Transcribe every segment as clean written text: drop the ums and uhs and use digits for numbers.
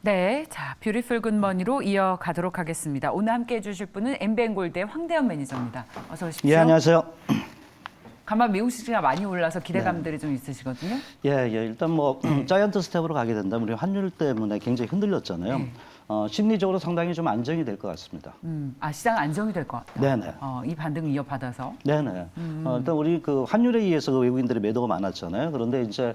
네, 자, 뷰티풀 굿머니로 이어가도록 하겠습니다. 오늘 함께해 주실 분은 엠비엔골드의 황대현 매니저입니다. 어서 오십시오. 예, 안녕하세요. 간밤 미국 시세가 많이 올라서 기대감들이 좀 있으시거든요. 예, 일단 뭐 자이언트 스텝으로 가게 된다면 우리 환율 때문에 굉장히 흔들렸잖아요. 심리적으로 상당히 좀 안정이 될 것 같습니다. 시장 안정이 될 것 같아요. 네네. 이 반등을 이어받아서. 네네. 일단 우리 그 환율에 의해서 그 외국인들의 매도가 많았잖아요. 그런데 이제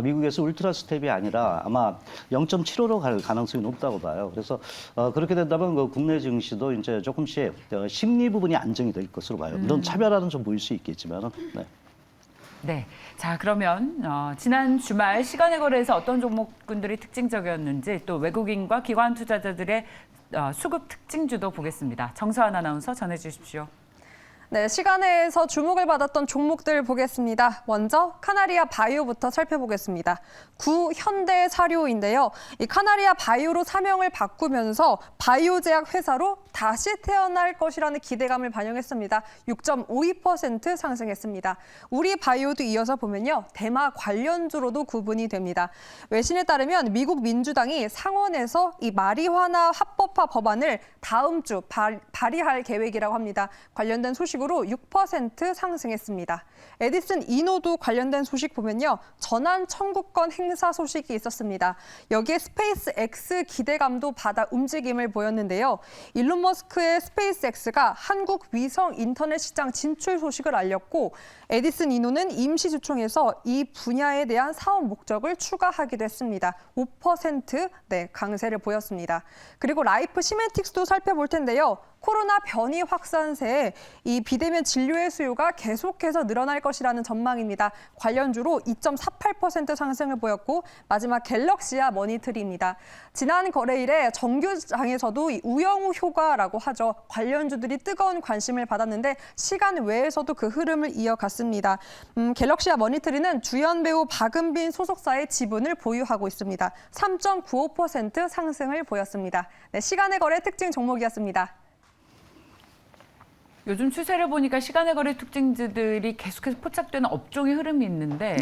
미국에서 울트라 스텝이 아니라 아마 0.75로 갈 가능성이 높다고 봐요. 그래서 그렇게 된다면 그 국내 증시도 이제 조금씩 심리 부분이 안정이 될 것으로 봐요. 물론 차별화는 좀 보일 수 있겠지만은. 네. 네, 자 그러면 지난 주말 시간의 거래에서 어떤 종목군들이 특징적이었는지 또 외국인과 기관 투자자들의 수급 특징주도 보겠습니다. 정서환 아나운서 전해주십시오. 네, 시간에서 주목을 받았던 종목들 보겠습니다. 먼저 카나리아 바이오부터 살펴보겠습니다. 구현대사료인데요. 이 카나리아 바이오로 사명을 바꾸면서 바이오 제약 회사로 다시 태어날 것이라는 기대감을 반영했습니다. 6.52% 상승했습니다. 우리 바이오도 이어서 보면요. 대마 관련주로도 구분이 됩니다. 외신에 따르면 미국 민주당이 상원에서 이 마리화나 합법화 법안을 다음 주 발의할 계획이라고 합니다. 관련된 소식으로 6% 상승했습니다. 에디슨 이노도 관련된 소식 보면요. 전환 청구권 행사 소식이 있었습니다. 여기에 스페이스 X 기대감도 받아 움직임을 보였는데요. 일론 머스크의 스페이스 X가 한국 위성 인터넷 시장 진출 소식을 알렸고 에디슨 이노는 임시 주총에서 이 분야에 대한 사업 목적을 추가하기도 했습니다. 5% 강세를 보였습니다. 그리고 라이프 시멘틱스도 살펴볼 텐데요. 코로나 변이 확산세에 이 비대면 진료의 수요가 계속해서 늘어날 것이라는 전망입니다. 관련주로 2.48% 상승을 보였고 마지막 갤럭시아 머니터리입니다. 지난 거래일에 정규장에서도 이 우영우 효과라고 하죠. 관련주들이 뜨거운 관심을 받았는데 시간 외에서도 그 흐름을 이어갔습니다. 갤럭시아 머니터리는 주연 배우 박은빈 소속사의 지분을 보유하고 있습니다. 3.95% 상승을 보였습니다. 네, 시간의 거래 특징 종목이었습니다. 요즘 추세를 보니까 시간의 거래 특징주들이 계속해서 포착되는 업종의 흐름이 있는데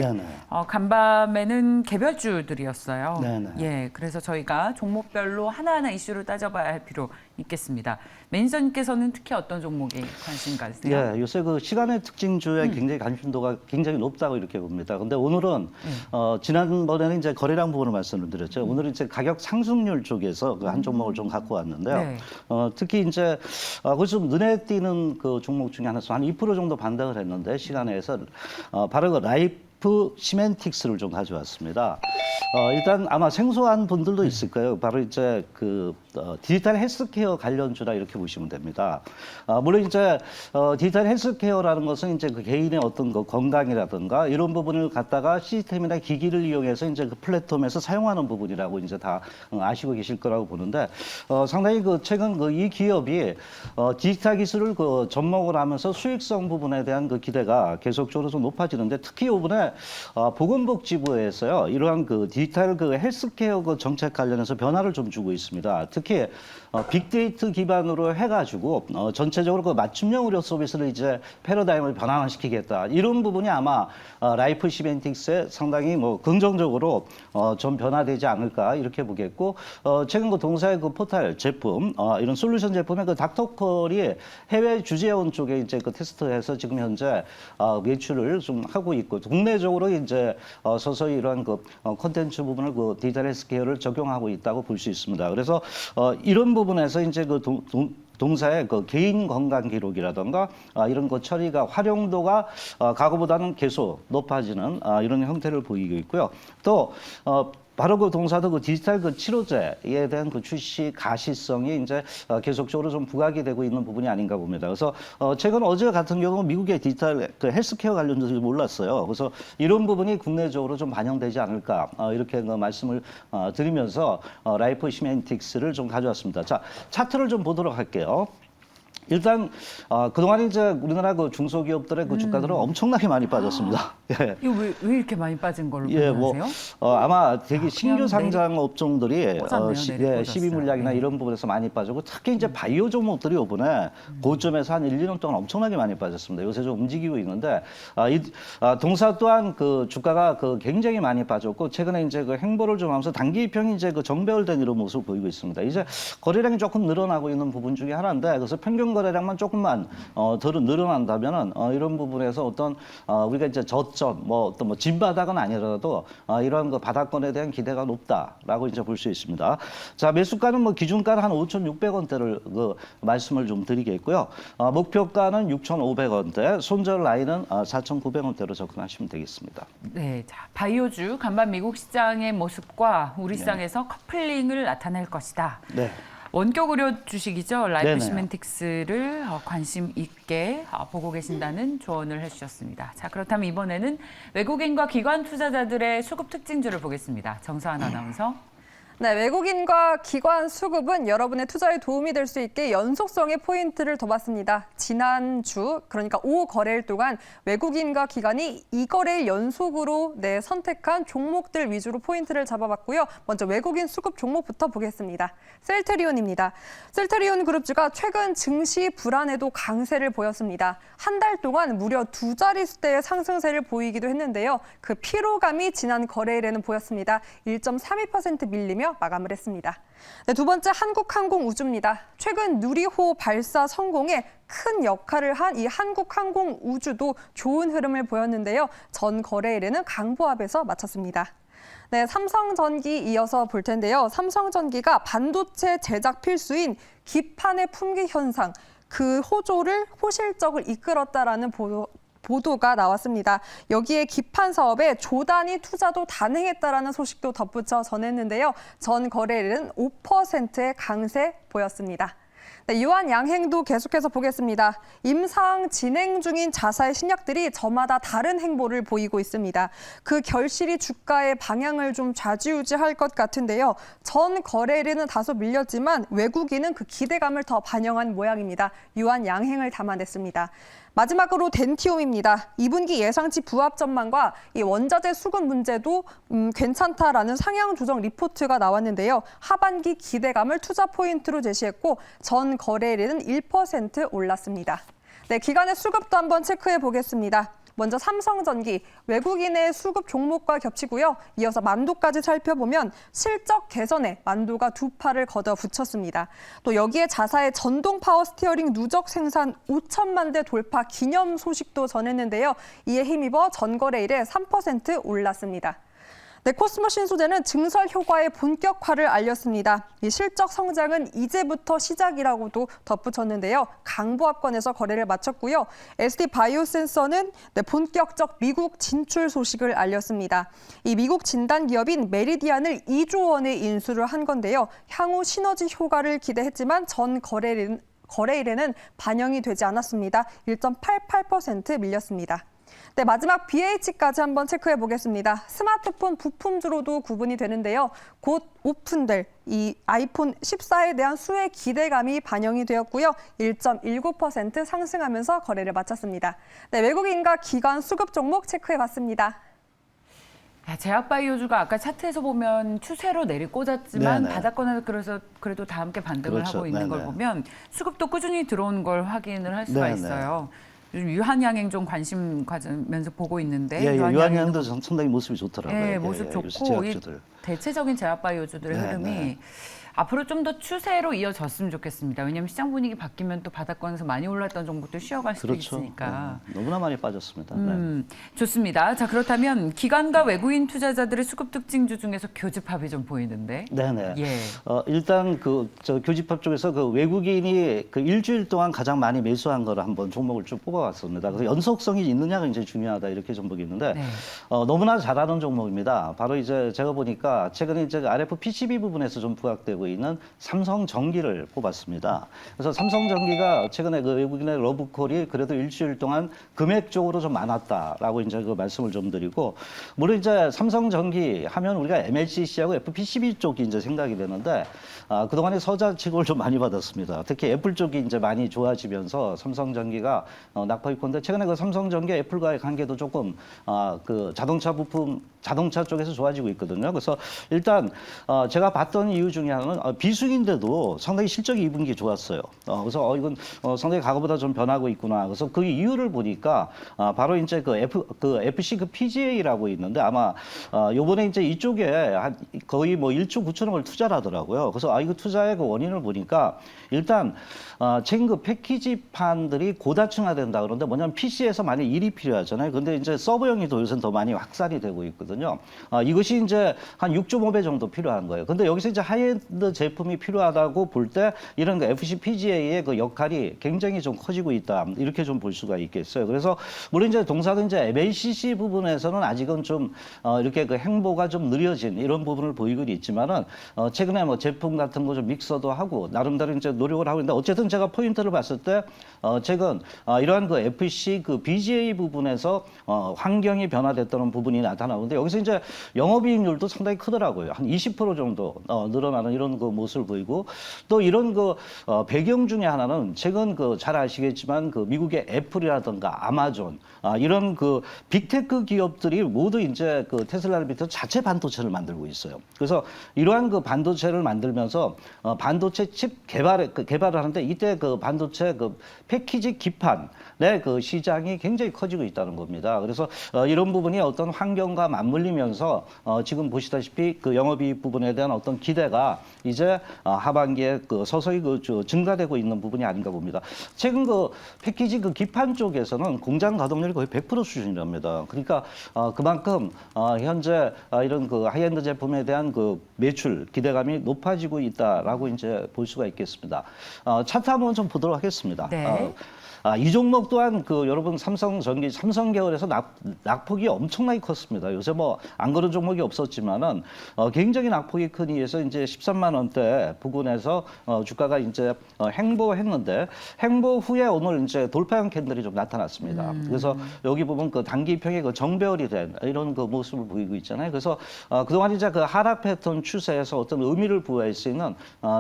간밤에는 개별주들이었어요. 네네. 예, 그래서 저희가 종목별로 하나하나 이슈를 따져봐야 할 필요 있겠습니다. 매니저님께서는 특히 어떤 종목에 관심 가세요? 예, 요새 그 시간의 특징주에 굉장히 관심도가 굉장히 높다고 이렇게 봅니다. 근데 오늘은 지난번에는 이제 거래량 부분을 말씀을 드렸죠. 오늘은 이제 가격 상승률 쪽에서 그 한 종목을 좀 갖고 왔는데요. 네. 특히 이제 그것이 좀 눈에 띄는 그 종목 중에 하나서 한 2% 정도 반등을 했는데 시간에서 바로 그 라이프 시멘틱스를 좀 가져왔습니다. 일단 아마 생소한 분들도 있을 거예요. 바로 이제 그 디지털 헬스케어 관련주라 이렇게 보시면 됩니다. 물론 이제 디지털 헬스케어라는 것은 이제 그 개인의 어떤 그 건강이라든가 이런 부분을 갖다가 시스템이나 기기를 이용해서 이제 그 플랫폼에서 사용하는 부분이라고 이제 다 아시고 계실 거라고 보는데 상당히 그 최근 그 이 기업이 디지털 기술을 그 접목을 하면서 수익성 부분에 대한 그 기대가 계속적으로 좀 높아지는데 특히 이번에 보건복지부에서요 이러한 그 디지털 그 헬스케어 그 정책 관련해서 변화를 좀 주고 있습니다. 특히 빅데이터 기반으로 해가지고 전체적으로 그 맞춤형 의료 서비스를 이제 패러다임을 변화시키겠다 이런 부분이 아마 라이프 시멘틱스에 상당히 뭐 긍정적으로 좀 변화되지 않을까 이렇게 보겠고 최근 그 동사의 그 포탈 제품 이런 솔루션 제품의 그 닥터컬이 해외 주재원 쪽에 이제 그 테스트해서 지금 현재 매출을 좀 하고 있고 국내적으로 이제 서서히 이러한 그 콘텐츠 부분을 그 디지털 헬스케어를 적용하고 있다고 볼 수 있습니다. 그래서 이런 부분에서 이제 그 동사의 그 개인 건강 기록이라든가 이런 거 처리가 활용도가 과거보다는 계속 높아지는 이런 형태를 보이고 있고요. 또 바로 그 동사도 그 디지털 그 치료제에 대한 그 출시 가시성이 이제 계속적으로 좀 부각이 되고 있는 부분이 아닌가 봅니다. 그래서 최근 어제 같은 경우 미국의 디지털 그 헬스케어 관련돼서 몰랐어요. 그래서 이런 부분이 국내적으로 좀 반영되지 않을까 이렇게 그 말씀을 드리면서 라이프 시멘틱스를 좀 가져왔습니다. 자, 차트를 좀 보도록 할게요. 일단 그동안 이제 우리나라 그 중소기업들의 그 주가들은 엄청나게 많이 빠졌습니다. 예. 이거 왜 이렇게 많이 빠진 걸로 예, 뭐 보세요? 아마 되게 신규 그냥 상장 업종들이 꽂았네요, 내리 12 물약이나 꽂았어요. 이런 부분에서 많이 빠지고 특히 이제 바이오 종목들이 이번에 고점에서 한 1, 2년 동안 엄청나게 많이 빠졌습니다. 요새 좀 움직이고 있는데 동사 또한 그 주가가 그 굉장히 많이 빠졌고 최근에 이제 그 행보를 좀 하면서 단기 평이 이제 그 정배열된 이런 모습을 보이고 있습니다. 이제 거래량이 조금 늘어나고 있는 부분 중에 하나인데 그래서 평균 거래량만 조금만 덜 늘어난다면은 이런 부분에서 어떤 우리가 이제 저점 뭐 어떤 뭐 진바닥은 아니라도 이런 그 바닥권에 대한 기대가 높다라고 이제 볼 수 있습니다. 자, 매수가는 뭐 기준가는 한 5,600원대를 그 말씀을 좀 드리겠고요. 목표가는 6,500원대, 손절 라인은 4,900원대로 접근하시면 되겠습니다. 네, 자, 바이오주 간밤 미국 시장의 모습과 우리 시장에서 커플링을 나타낼 것이다. 네. 원격 의료 주식이죠. 라이프 네네. 시멘틱스를 관심 있게 보고 계신다는 조언을 해주셨습니다. 자, 그렇다면 이번에는 외국인과 기관 투자자들의 수급 특징주를 보겠습니다. 정서한 아나운서. 네, 외국인과 기관 수급은 여러분의 투자에 도움이 될 수 있게 연속성의 포인트를 둬봤습니다. 지난주, 그러니까 5거래일 동안 외국인과 기관이 2거래일 연속으로 선택한 종목들 위주로 포인트를 잡아봤고요. 먼저 외국인 수급 종목부터 보겠습니다. 셀트리온입니다. 셀트리온 그룹주가 최근 증시 불안에도 강세를 보였습니다. 한 달 동안 무려 2자릿수대의 상승세를 보이기도 했는데요. 그 피로감이 지난 거래일에는 보였습니다. 1.32% 밀리며 마감을 했습니다. 네, 두 번째 한국항공우주입니다. 최근 누리호 발사 성공에 큰 역할을 한 이 한국항공우주도 좋은 흐름을 보였는데요. 전 거래일에는 강보합에서 마쳤습니다. 네, 삼성전기 이어서 볼 텐데요. 삼성전기가 반도체 제작 필수인 기판의 품귀 현상, 그 호조를 호실적을 이끌었다라는 보도가 나왔습니다. 여기에 기판 사업에 조단위 투자도 단행했다라는 소식도 덧붙여 전했는데요. 전 거래일은 5%의 강세 보였습니다. 네, 유한 양행도 계속해서 보겠습니다. 임상 진행 중인 자사의 신약들이 저마다 다른 행보를 보이고 있습니다. 그 결실이 주가의 방향을 좀 좌지우지할 것 같은데요. 전 거래일에는 다소 밀렸지만 외국인은 그 기대감을 더 반영한 모양입니다. 유한 양행을 담아냈습니다. 마지막으로 덴티움입니다. 2분기 예상치 부합 전망과 이 원자재 수급 문제도 괜찮다라는 상향 조정 리포트가 나왔는데요. 하반기 기대감을 투자 포인트로 제시했고 전 거래일에는 1% 올랐습니다. 네, 기관의 수급도 한번 체크해 보겠습니다. 먼저 삼성전기, 외국인의 수급 종목과 겹치고요. 이어서 만도까지 살펴보면 실적 개선에 만도가 두 팔을 걷어붙였습니다. 또 여기에 자사의 전동 파워 스티어링 누적 생산 5천만 대 돌파 기념 소식도 전했는데요. 이에 힘입어 전거래일에 3% 올랐습니다. 네, 코스모 신소재는 증설 효과의 본격화를 알렸습니다. 이 실적 성장은 이제부터 시작이라고도 덧붙였는데요. 강보합권에서 거래를 마쳤고요. ST 바이오센서는 본격적 미국 진출 소식을 알렸습니다. 이 미국 진단 기업인 메리디안을 2조 원에 인수를 한 건데요. 향후 시너지 효과를 기대했지만 전 거래일에는 반영이 되지 않았습니다. 1.88% 밀렸습니다. 네, 마지막 BH까지 한번 체크해 보겠습니다. 스마트폰 부품주로도 구분이 되는데요. 곧 오픈될 이 아이폰 14에 대한 수혜 기대감이 반영이 되었고요. 1.19% 상승하면서 거래를 마쳤습니다. 네, 외국인과 기관 수급 종목 체크해 봤습니다. 제약바이오주가 아까 차트에서 보면 추세로 내리꽂았지만 네네. 바닥권에서 그래도 다 함께 반등을 그렇죠. 하고 있는 걸 네네. 보면 수급도 꾸준히 들어온 걸 확인을 할 수가 네네. 있어요. 요즘 유한양행 좀 관심 가지면서 보고 있는데 예, 유한양행도 유한양도 상당히 모습이 좋더라고요. 예, 모습 요새 좋고 이 제약주들. 대체적인 제약바이오주들의 네, 흐름이 네. 앞으로 좀 더 추세로 이어졌으면 좋겠습니다. 왜냐하면 시장 분위기 바뀌면 또 바닥권에서 많이 올랐던 종목들 쉬어갈 수도 그렇죠. 있으니까. 너무나 많이 빠졌습니다. 네. 좋습니다. 자, 그렇다면 기관과 외국인 투자자들의 수급 특징주 중에서 교집합이 좀 보이는데. 네네. 예. 일단 교집합 쪽에서 그 외국인이 그 일주일 동안 가장 많이 매수한 거를 한번 종목을 쭉 뽑아왔습니다. 그래서 연속성이 있느냐가 이제 중요하다 이렇게 좀 보겠는데 네. 너무나 잘하는 종목입니다. 바로 이제 제가 보니까 제가 최근에 이제 RF PCB 부분에서 좀 부각되고 있는 삼성전기를 뽑았습니다. 그래서 삼성전기가 최근에 그 외국인의 러브콜이 그래도 일주일 동안 금액적으로 좀 많았다라고 이제 그 말씀을 좀 드리고, 물론 이제 삼성전기 하면 우리가 MLCC하고 FPCB 쪽이 이제 생각이 되는데, 그동안에 서자 취급을 좀 많이 받았습니다. 특히 애플 쪽이 이제 많이 좋아지면서 삼성전기가 낙폭이건데, 최근에 그 삼성전기 애플과의 관계도 조금 그 자동차 쪽에서 좋아지고 있거든요. 그래서 일단 제가 봤던 이유 중에 하나는 비수기인데도 상당히 실적이 2분기 좋았어요. 그래서 이건 상당히 과거보다 좀 변하고 있구나. 그래서 그 이유를 보니까 바로 이제 그 FC 그 PGA라고 있는데, 아마 요번에 이제 이쪽에 거의 뭐 1조 9천억을 투자를 하더라고요. 그래서 이거 투자의 그 원인을 보니까 일단 최근 그 패키지판들이 고다층화된다 그러는데, 뭐냐면 PC에서 많이 일이 필요하잖아요. 근데 이제 서버용이 요새는 더 많이 확산이 되고 있거든요. 이것이 이제 한 6.5배 정도 필요한 거예요. 근데 여기서 이제 하이엔드 제품이 필요하다고 볼 때 이런 그 FCPGA의 그 역할이 굉장히 좀 커지고 있다. 이렇게 좀 볼 수가 있겠어요. 그래서 물론 이제 동사는 이제 MLCC 부분에서는 아직은 좀 이렇게 그 행보가 좀 느려진 이런 부분을 보이고 있지만은 최근에 뭐 제품 같은 거 좀 믹서도 하고 나름대로 이제 노력을 하고 있는데, 어쨌든 제가 포인트를 봤을 때 최근 이러한 그 FC 그 BGA 부분에서 환경이 변화됐다는 부분이 나타나는데, 여기서 이제 영업이익률도 상당히 크더라고요. 한 20% 정도 늘어나는 이런 그 모습을 보이고, 또 이런 그 배경 중에 하나는 최근 그 잘 아시겠지만 그 미국의 애플이라든가 아마존 이런 그 빅테크 기업들이 모두 이제 그 테슬라를 비롯해서 자체 반도체를 만들고 있어요. 그래서 이러한 그 반도체를 만들면서 반도체 칩 개발을 하는데, 이때 그 반도체 그 패키지 기판의 그 시장이 굉장히 커지고 있다는 겁니다. 그래서 이런 부분이 어떤 환경과 맞물리면서 지금 보시다시피 그 영업이익 부분에 대한 어떤 기대가 이제 하반기에 그 서서히 그 증가되고 있는 부분이 아닌가 봅니다. 최근 그 패키지 그 기판 쪽에서는 공장 가동률이 거의 100% 수준이랍니다. 그러니까 그만큼 현재 이런 그 하이엔드 제품에 대한 그 매출 기대감이 높아지고 있다라고 이제 볼 수가 있겠습니다. 차트 한번 좀 보도록 하겠습니다. 네. 이 종목 또한 그 여러분 삼성 계열에서 낙폭이 엄청나게 컸습니다. 요새 뭐 안 그런 종목이 없었지만은 굉장히 낙폭이 큰 이유에서 이제 13만 원대 부근에서 주가가 이제 행보했는데, 행보 후에 오늘 이제 돌파형 캔들이 좀 나타났습니다. 그래서 여기 보면 그 단기평의 그 정배열이 된 이런 그 모습을 보이고 있잖아요. 그래서 그동안 이제 그 하락 패턴 추세에서 어떤 의미를 부여할 수 있는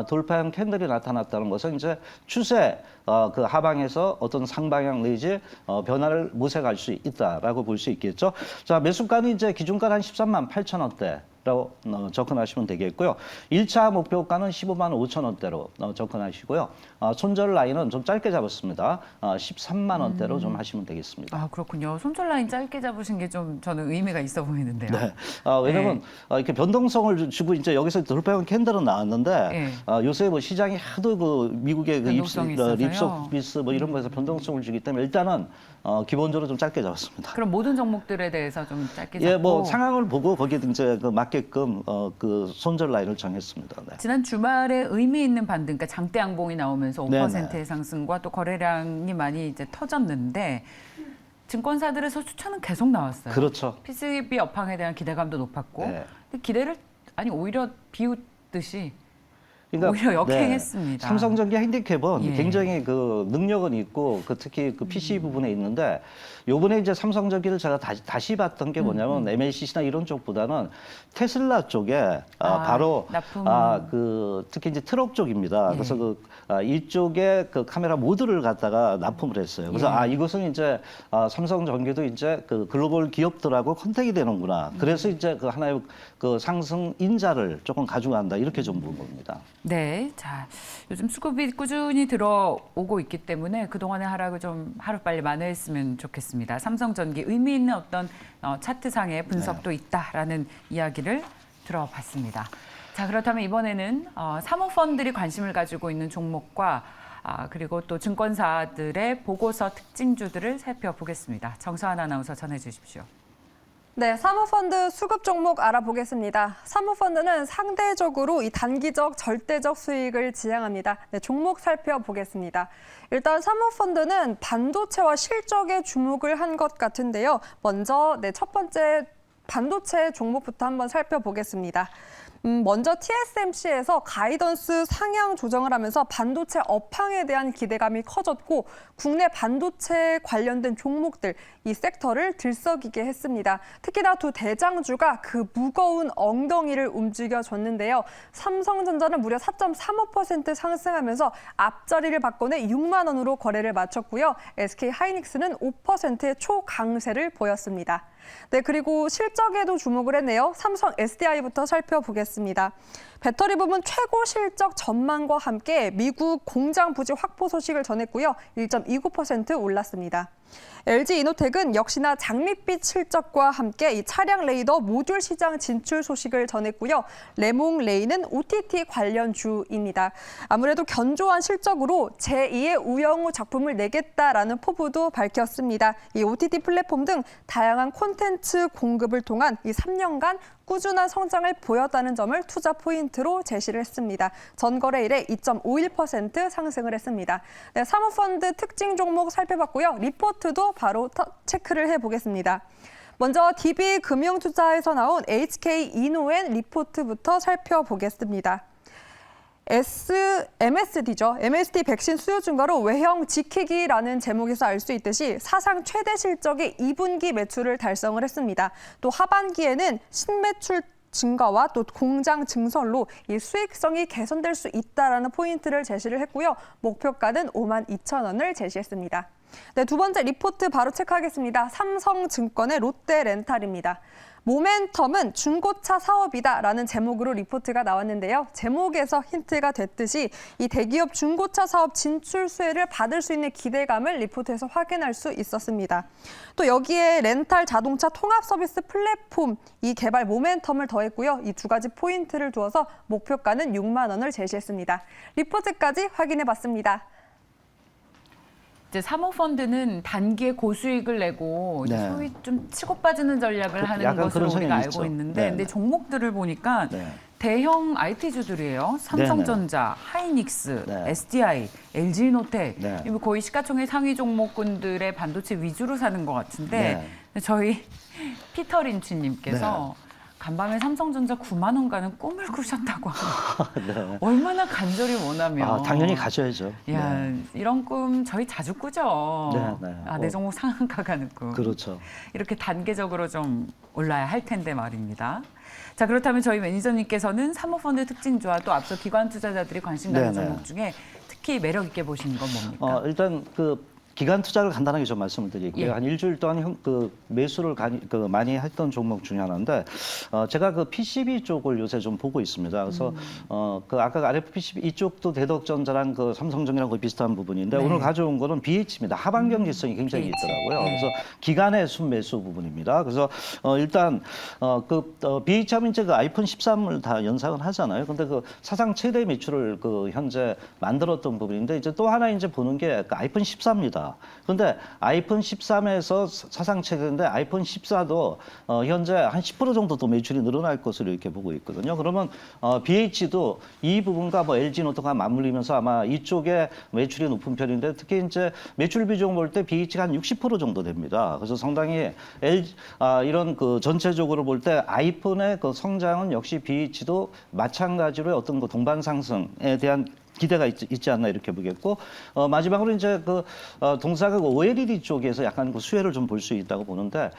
돌파형 캔들이 나타났다는 것은 이제 추세 그 하방에서 어떤 상방향 내지 변화를 모색할 수 있다라고 볼 수 있겠죠. 자, 매수가는 이제 기준가 한 13만 8천 원대. 라고 접근하시면 되겠고요. 1차 목표가는 15만 5천 원대로 접근하시고요. 손절 라인은 좀 짧게 잡았습니다. 13만 원대로 좀 하시면 되겠습니다. 그렇군요. 손절 라인 짧게 잡으신 게 좀 저는 의미가 있어 보이는데요. 네. 왜냐면 이렇게 변동성을 주고 이제 여기서 돌파형 캔들은 나왔는데, 요새 뭐 시장이 하도 그 미국의 그 립서비스 뭐 이런 거에서 변동성을 주기 때문에 일단은 기본적으로 좀 짧게 잡았습니다. 그럼 모든 종목들에 대해서 좀 짧게 잡고. 예, 뭐 상황을 보고 거기에 이제 그 맞게끔 그 손절 라인을 정했습니다. 네. 지난 주말에 의미 있는 반등, 그러니까 장대 양봉이 나오면서 5%의 네네. 상승과 또 거래량이 많이 이제 터졌는데, 증권사들에서 추천은 계속 나왔어요. 그렇죠. PCB 업황에 대한 기대감도 높았고, 네. 근데 기대를 오히려 비웃듯이 그러니까 오히려 역행했습니다. 삼성전기 핸디캡은 예. 굉장히 그 능력은 있고 그 특히 그 PC 부분에 있는데, 요번에 이제 삼성전기를 제가 다시 봤던 게 뭐냐면 MLCC나 이런 쪽보다는 테슬라 쪽에 바로 납품. 그 특히 이제 트럭 쪽입니다. 예. 그래서 그 이쪽에 그 카메라 모듈을 갖다가 납품을 했어요. 그래서 이것은 이제 삼성전기도 이제 그 글로벌 기업들하고 컨택이 되는구나. 그래서 이제 그 하나의 그 상승 인자를 조금 가져간다, 이렇게 좀 본 겁니다. 네, 자 요즘 수급이 꾸준히 들어오고 있기 때문에 그동안의 하락을 좀 하루빨리 만회했으면 좋겠습니다. 삼성전기 의미 있는 어떤 차트상의 분석도 있다라는 이야기를 들어봤습니다. 자, 그렇다면 이번에는 사모펀들이 관심을 가지고 있는 종목과 그리고 또 증권사들의 보고서 특징주들을 살펴보겠습니다. 정서한 아나운서 전해주십시오. 네, 사모펀드 수급 종목 알아보겠습니다. 사모펀드는 상대적으로 이 단기적 절대적 수익을 지향합니다. 네, 종목 살펴보겠습니다. 일단 사모펀드는 반도체와 실적에 주목을 한 것 같은데요. 먼저 첫 번째 반도체 종목부터 한번 살펴보겠습니다. 먼저 TSMC에서 가이던스 상향 조정을 하면서 반도체 업황에 대한 기대감이 커졌고 국내 반도체 관련된 종목들, 이 섹터를 들썩이게 했습니다. 특히나 두 대장주가 그 무거운 엉덩이를 움직여줬는데요. 삼성전자는 무려 4.35% 상승하면서 앞자리를 바꿔내 6만 원으로 거래를 마쳤고요. SK하이닉스는 5%의 초강세를 보였습니다. 네, 그리고 실적에도 주목을 했네요. 삼성 SDI부터 살펴보겠습니다. 배터리 부문 최고 실적 전망과 함께 미국 공장 부지 확보 소식을 전했고요. 1.29% 올랐습니다. LG 이노텍은 역시나 장밋빛 실적과 함께 이 차량 레이더 모듈 시장 진출 소식을 전했고요. 레몽레이는 OTT 관련주입니다. 아무래도 견조한 실적으로 제2의 우영우 작품을 내겠다라는 포부도 밝혔습니다. 이 OTT 플랫폼 등 다양한 콘텐츠 공급을 통한 이 3년간 꾸준한 성장을 보였다는 점을 투자 포인트로 제시를 했습니다. 전거래 일에 2.51% 상승을 했습니다. 네, 사모펀드 특징 종목 살펴봤고요. 리포트도 바로 체크를 해보겠습니다. 먼저 DB금융투자에서 나온 HK이노엔 리포트부터 살펴보겠습니다. MSD죠. MSD 백신 수요 증가로 외형 지키기라는 제목에서 알 수 있듯이 사상 최대 실적의 2분기 매출을 달성을 했습니다. 또 하반기에는 신매출 증가와 또 공장 증설로 이 수익성이 개선될 수 있다라는 포인트를 제시를 했고요. 목표가는 52,000원을 제시했습니다. 네, 두 번째 리포트 바로 체크하겠습니다. 삼성증권의 롯데렌탈입니다. 모멘텀은 중고차 사업이다라는 제목으로 리포트가 나왔는데요. 제목에서 힌트가 됐듯이 이 대기업 중고차 사업 진출 수혜를 받을 수 있는 기대감을 리포트에서 확인할 수 있었습니다. 또 여기에 렌탈 자동차 통합 서비스 플랫폼 이 개발 모멘텀을 더했고요. 이 두 가지 포인트를 두어서 목표가는 6만 원을 제시했습니다. 리포트까지 확인해봤습니다. 이제 사모펀드는 단기에 고수익을 내고 이제 네. 소위 좀 치고 빠지는 전략을 하는 약간 것으로 그런 우리가 성향이 알고 있죠. 있는데 네, 근데 네. 종목들을 보니까 네. 대형 IT주들이에요. 삼성전자, 하이닉스, 네. SDI, LG이노텍 네. 이거 거의 시가총액 상위 종목군들의 반도체 위주로 사는 것 같은데 저희 피터 린치님께서 간밤에 삼성전자 9만 원 가는 꿈을 꾸셨다고 합니다. 네. 얼마나 간절히 원하면 당연히 가셔야죠. 야, 네. 이런 꿈 저희 자주 꾸죠. 네, 네. 내 종목 상한가 가는 꿈. 그렇죠. 이렇게 단계적으로 좀 올라야 할 텐데 말입니다. 자, 그렇다면 저희 매니저님께서는 사모펀드 특징주와 또 앞서 기관 투자자들이 관심 가는 네, 네. 종목 중에 특히 매력 있게 보시는 건 뭡니까? 일단 기간 투자를 간단하게 좀 말씀을 드릴게요. 예. 한 일주일 동안 매수를 많이 했던 종목 중에 하나인데 제가 그 PCB 쪽을 요새 좀 보고 있습니다. 그래서 아까 RF PCB 이쪽도 대덕전자랑 그 삼성전자랑 거의 비슷한 부분인데 네. 오늘 가져온 거는 BH입니다. 하반 경직성이 굉장히 BH. 있더라고요. 네. 그래서 기간의 순매수 부분입니다. 그래서 일단 BH 하면 이제 그 아이폰 13을 다 연상을 하잖아요. 근데 그 사상 최대 매출을 현재 만들었던 부분인데 이제 또 하나 이제 보는 게 그 아이폰 14입니다. 그런데 아이폰 13에서 사상 최대인데 아이폰 14도 현재 한 10% 정도 더 매출이 늘어날 것으로 이렇게 보고 있거든요. 그러면 BH도 이 부분과 LG노트가 맞물리면서 아마 이쪽에 매출이 높은 편인데 특히 이제 매출 비중 볼 때 BH가 한 60% 정도 됩니다. 그래서 상당히 이런 전체적으로 볼 때 아이폰의 성장은 역시 BH도 마찬가지로 어떤 동반 상승에 대한 기대가 있지 않나 이렇게 보겠고 마지막으로 이제 동사가 OLED 쪽에서 약간 수혜를 좀 볼 수 있다고 보는데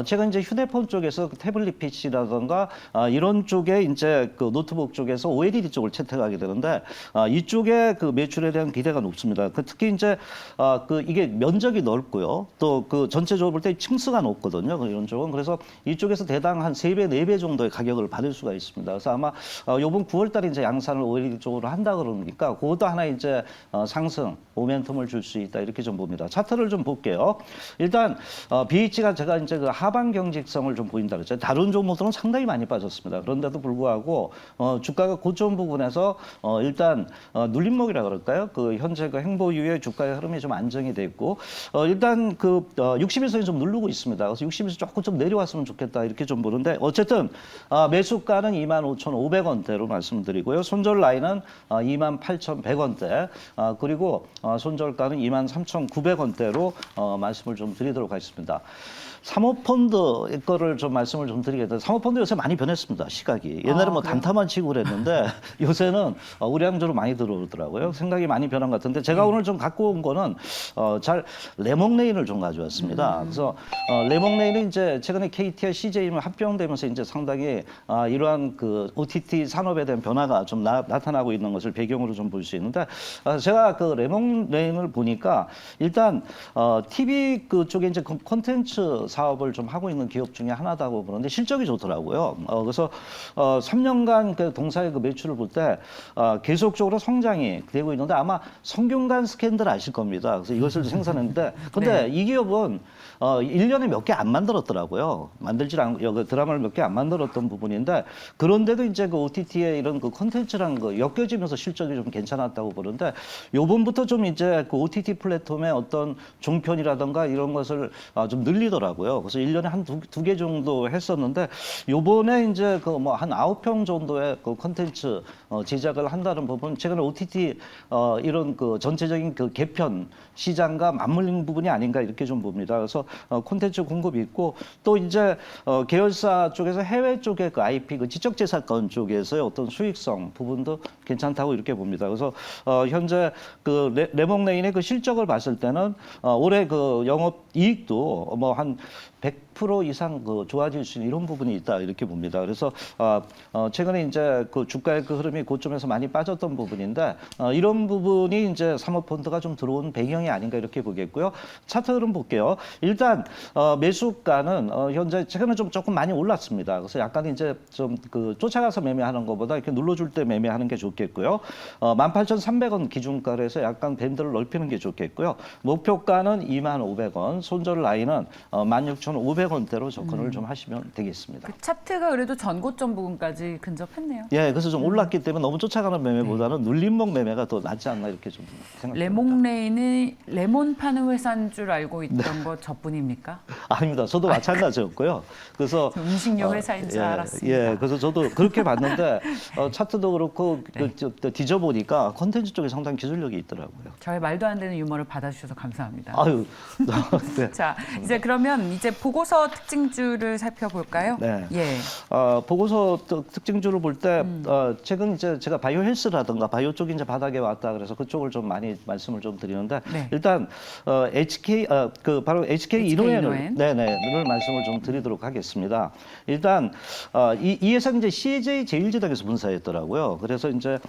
제가 이제 휴대폰 쪽에서 태블릿 PC라든가 이런 쪽에 이제 노트북 쪽에서 OLED 쪽을 채택하게 되는데 이쪽에 매출에 대한 기대가 높습니다. 특히 이제 이게 면적이 넓고요. 또 전체적으로 볼 때 층수가 높거든요. 이런 쪽은 그래서 이쪽에서 대당 한 3배, 4배 정도의 가격을 받을 수가 있습니다. 그래서 아마 이번 9월달에 이제 양산을 OLED 쪽으로 한다 그러니까 그것도 하나 이제 상승 모멘텀을 줄 수 있다 이렇게 좀 봅니다. 차트를 좀 볼게요. 일단 BH가 제가 이제 하반 경직성을 좀 보인다 그랬죠. 다른 종목들은 상당히 많이 빠졌습니다. 그런데도 불구하고 주가가 고점 부분에서 일단 눌림목이라 그럴까요? 현재 행보 이후에 주가의 흐름이 좀 안정이 돼 있고 일단 60일선이 좀 누르고 있습니다. 그래서 60일선 조금 좀 내려왔으면 좋겠다 이렇게 좀 보는데 어쨌든 매수가는 25,500원대로 말씀드리고요. 손절 라인은 28,000 28,100원대, 그리고 손절가는 23,900원대로 말씀을 좀 드리도록 하겠습니다. 사모펀드 거를 좀 말씀을 좀 드리겠는데, 사모펀드 요새 많이 변했습니다, 시각이. 옛날에 뭐 그래요? 단타만 치고 그랬는데 요새는 우량주로 많이 들어오더라고요. 생각이 많이 변한 것 같은데, 제가 오늘 좀 갖고 온 거는 레몬레인을 좀 가져왔습니다. 그래서 레몬레인은 이제 최근에 KT와 CJ랑 합병되면서 이제 상당히 이러한 그 OTT 산업에 대한 변화가 좀 나타나고 있는 것을 배경으로 좀 볼 수 있는데, 제가 그 레몬레인을 보니까 일단 TV 그쪽에 이제 콘텐츠 사업을 좀 하고 있는 기업 중에 하나다고 그러는데 실적이 좋더라고요. 그래서 3년간 그 동사의 그 매출을 볼 때 계속적으로 성장이 되고 있는데, 아마 성균관 스캔들 아실 겁니다. 그래서 이것을 생산했는데, 근데 네. 이 기업은 1년에 몇 개 안 만들었더라고요. 만들질 않고 드라마를 몇 개 안 만들었던 부분인데, 그런데도 이제 그 OTT의 이런 그 콘텐츠라는 거 엮여지면서 실적이 좀 괜찮았다고 보는데, 요번부터 좀 이제 그 OTT 플랫폼의 어떤 종편이라든가 이런 것을 좀 늘리더라고요. 그래서 1년에 한 두 개 정도 했었는데, 요번에 이제 그 뭐 한 9편 정도의 그 콘텐츠 제작을 한다는 부분, 최근에 OTT 이런 그 전체적인 그 개편 시장과 맞물린 부분이 아닌가 이렇게 좀 봅니다. 그래서 콘텐츠 공급이 있고, 또 이제 계열사 쪽에서 해외 쪽의 그 IP, 그 지적재산권 쪽에서의 어떤 수익성 부분도 괜찮다고 이렇게 봅니다. 그래서 현재 그 레몬레인의 그 실적을 봤을 때는 올해 그 영업 이익도 뭐 한 100% 이상 그 좋아질 수 있는 이런 부분이 있다 이렇게 봅니다. 그래서 최근에 이제 그 주가의 그 흐름이 고점에서 많이 빠졌던 부분인데, 이런 부분이 이제 사모펀드가 좀 들어온 배경이 아닌가 이렇게 보겠고요. 차트 흐름 볼게요. 일단 매수가는 현재 최근에 좀 조금 많이 올랐습니다. 그래서 약간 이제 좀 그 쫓아가서 매매하는 것보다 이렇게 눌러줄 때 매매하는 게 좋겠고요. 18,300원 기준가로 해서 약간 밴드를 넓히는 게 좋겠고요. 목표가는 25,000원, 손절 라인은 16,500원대로 접근을 좀 하시면 되겠습니다. 그 차트가 그래도 전고점 부분까지 근접했네요. 예, 그래서 좀 올랐기 때문에 너무 쫓아가는 매매보다는 눌림목 매매가 더 낫지 않나 이렇게 좀 생각합니다. 레몬레인이 레몬 파는 회사인 줄 알고 있던 거 저뿐입니까? 아닙니다. 저도 마찬가지였고요. 그래서 음식료 회사인 줄 알았습니다. 예, 그래서 저도 그렇게 봤는데 차트도 그렇고 뒤져보니까 콘텐츠 쪽에 상당히 기술력이 있더라고요. 저의 말도 안 되는 유머를 받아주셔서 감사합니다. 아유, 네. 자, 이제 그러면 이제 보고서 특징주를 살펴볼까요? 네. 예. 보고서 특징주를 볼 때 최근 이제 제가 바이오 헬스라든가 바이오 쪽이 이제 바닥에 왔다 그래서 그쪽을 좀 많이 말씀을 좀 드리는데, 네. 일단 HK 그 바로 HK 이노엔을 이노엔. 늘 말씀을 좀 드리도록 하겠습니다. 일단 이 회사 이제 CJ 제일제당에서 분사했더라고요. 그래서 이제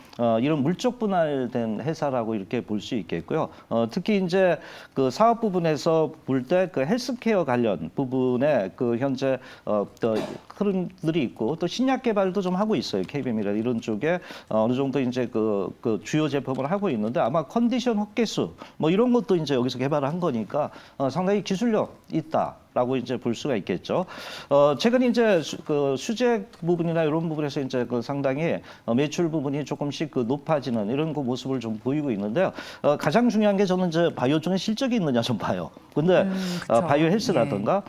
이런 물적 분할된 회사라고 이렇게 볼 수 있겠고요. 특히 이제 그 사업 부분에서 볼 때 그 헬스케어 관련 부분에 그 현재 또 흐름들이 있고, 또 신약 개발도 좀 하고 있어요. KBM이라 이런 쪽에 어느 정도 이제 그 주요 제품을 하고 있는데, 아마 컨디션 헛개수 뭐 이런 것도 이제 여기서 개발을 한 거니까 상당히 기술력 있다. 라고 이제 볼 수가 있겠죠. 최근 이제 그 수제 부분이나 이런 부분에서 이제 그 상당히 매출 부분이 조금씩 그 높아지는 이런 그 모습을 좀 보이고 있는데요. 가장 중요한 게 저는 이제 바이오 쪽에 실적이 있느냐 좀 봐요. 근데 그쵸. 바이오 헬스라든가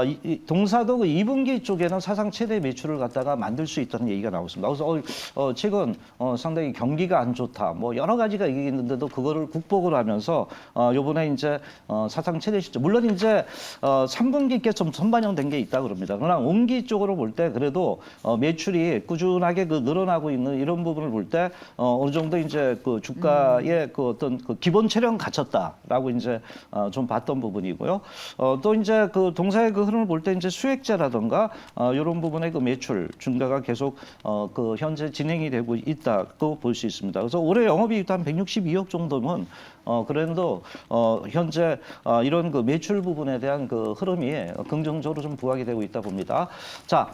이 동사도 그 2분기 쪽에는 사상 최대 매출을 갖다가 만들 수 있다는 얘기가 나오고 있습니다. 그래서 최근 상당히 경기가 안 좋다, 뭐 여러 가지가 얘기 있는데도 그거를 극복을 하면서 요번에 이제 사상 최대 실적, 물론 이제 3분기께 좀 선반영된 게 있다 그럽니다. 그러나 온기 쪽으로 볼 때 그래도 매출이 꾸준하게 그 늘어나고 있는 이런 부분을 볼 때 어느 정도 이제 그 주가의 그 어떤 그 기본 체력 갖췄다라고 이제 좀 봤던 부분이고요. 또 이제 그 동사의 그 흐름을 볼 때 이제 수익자라든가 이런 부분의 그 매출 증가가 계속 그 현재 진행이 되고 있다고 볼 수 있습니다. 그래서 올해 영업이익도 한 162억 정도면 그래도 현재 이런 그 매출 부분에 대한 그 흐름이 긍정적으로 좀 부각이 되고 있다 봅니다. 자,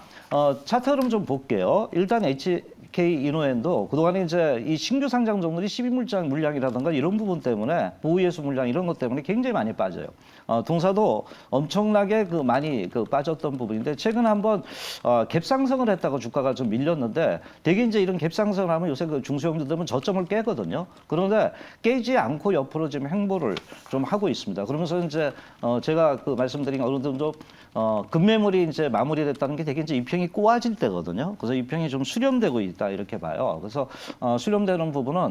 차트 흐름 좀 볼게요. 일단 HK 이노엔도 그동안에 이제 이 신규 상장 종들이 12물량 물량이라든가 이런 부분 때문에 보유예수 물량 이런 것 때문에 굉장히 많이 빠져요. 동사도 엄청나게 그 많이 그 빠졌던 부분인데, 최근 한번 갭상승을 했다가 주가가 좀 밀렸는데, 대개 이제 이런 갭상승을 하면 요새 그 중소형주들은 저점을 깨거든요. 그런데 깨지 않고 옆으로 지금 행보를 좀 하고 있습니다. 그러면서 이제 제가 그 말씀드린 어느 정도 급매물이 이제 마무리됐다는 게 되게 이제 입형이 꼬아질 때거든요. 그래서 입형이 좀 수렴되고 있다 이렇게 봐요. 그래서 수렴되는 부분은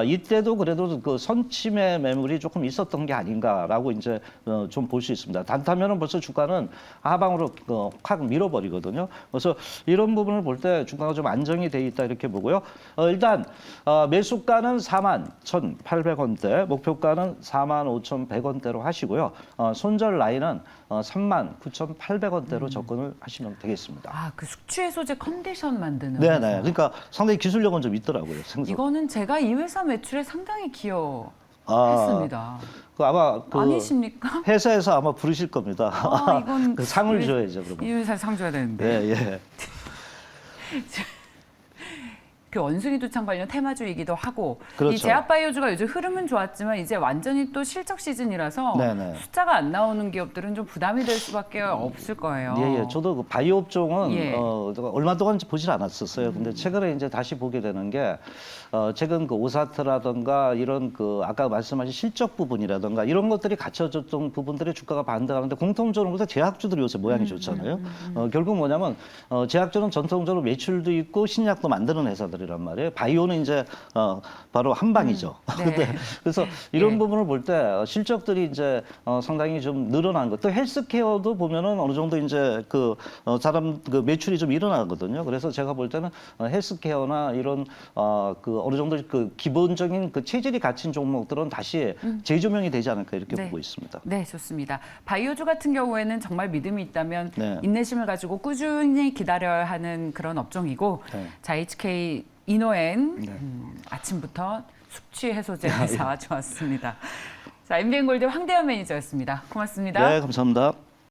이때도 그래도 그 선침의 매물이 조금 있었던 게 아닌가라고 이제 좀 볼 수 있습니다. 단타면은 벌써 주가는 하방으로 확 밀어버리거든요. 그래서 이런 부분을 볼 때 주가가 좀 안정이 돼 있다 이렇게 보고요. 일단 매수가는 41,800원대, 목표가는 45,100원대로 하시고요. 손절 라인은 39,800원대로 접근을 하시면 되겠습니다. 아, 그 숙취 해소제 컨디션 만드는 네네. 회사. 그러니까 상당히 기술력은 좀 있더라고요. 생각. 이거는 제가 이 회사 매출에 상당히 기여했습니다. 그 아마 그 아니십니까? 회사에서 아마 부르실 겁니다. 이건 그 상을 우리 줘야죠, 그러면. 이 회사에 상 줘야 되는데. 예, 예. 그 원숭이 두창 관련 테마주이기도 하고 그렇죠. 이 제약바이오주가 요즘 흐름은 좋았지만 이제 완전히 또 실적 시즌이라서 네네. 숫자가 안 나오는 기업들은 좀 부담이 될 수밖에 없을 거예요. 예, 예. 저도 그 바이오 업종은 예. 얼마 동안 보질 않았었어요. 근데 최근에 이제 다시 보게 되는 게 최근 그 오사트라든가 이런 그 아까 말씀하신 실적 부분이라든가 이런 것들이 갖춰졌던 부분들의 주가가 반등하는데 공통적으로 보다 제약주들이 요새 모양이 좋잖아요. 결국 뭐냐면 제약주는 전통적으로 매출도 있고 신약도 만드는 회사들이란 말이에요. 바이오는 이제 바로 한 방이죠. 네. 근데 그래서 이런 예. 부분을 볼 때 실적들이 이제 상당히 좀 늘어난 것. 또 헬스케어도 보면은 어느 정도 이제 그 사람 그 매출이 좀 일어나거든요. 그래서 제가 볼 때는 헬스케어나 이런 그 어느 정도 그 기본적인 그 체질이 갖춘 종목들은 다시 재조명이 되지 않을까 이렇게 네. 보고 있습니다. 네, 좋습니다. 바이오주 같은 경우에는 정말 믿음이 있다면 네. 인내심을 가지고 꾸준히 기다려야 하는 그런 업종이고 네. 자, HK 이노엔 아침부터 숙취 해소제 회사 좋았습니다. 자, MBN 골드 황대현 매니저였습니다. 고맙습니다. 네, 감사합니다.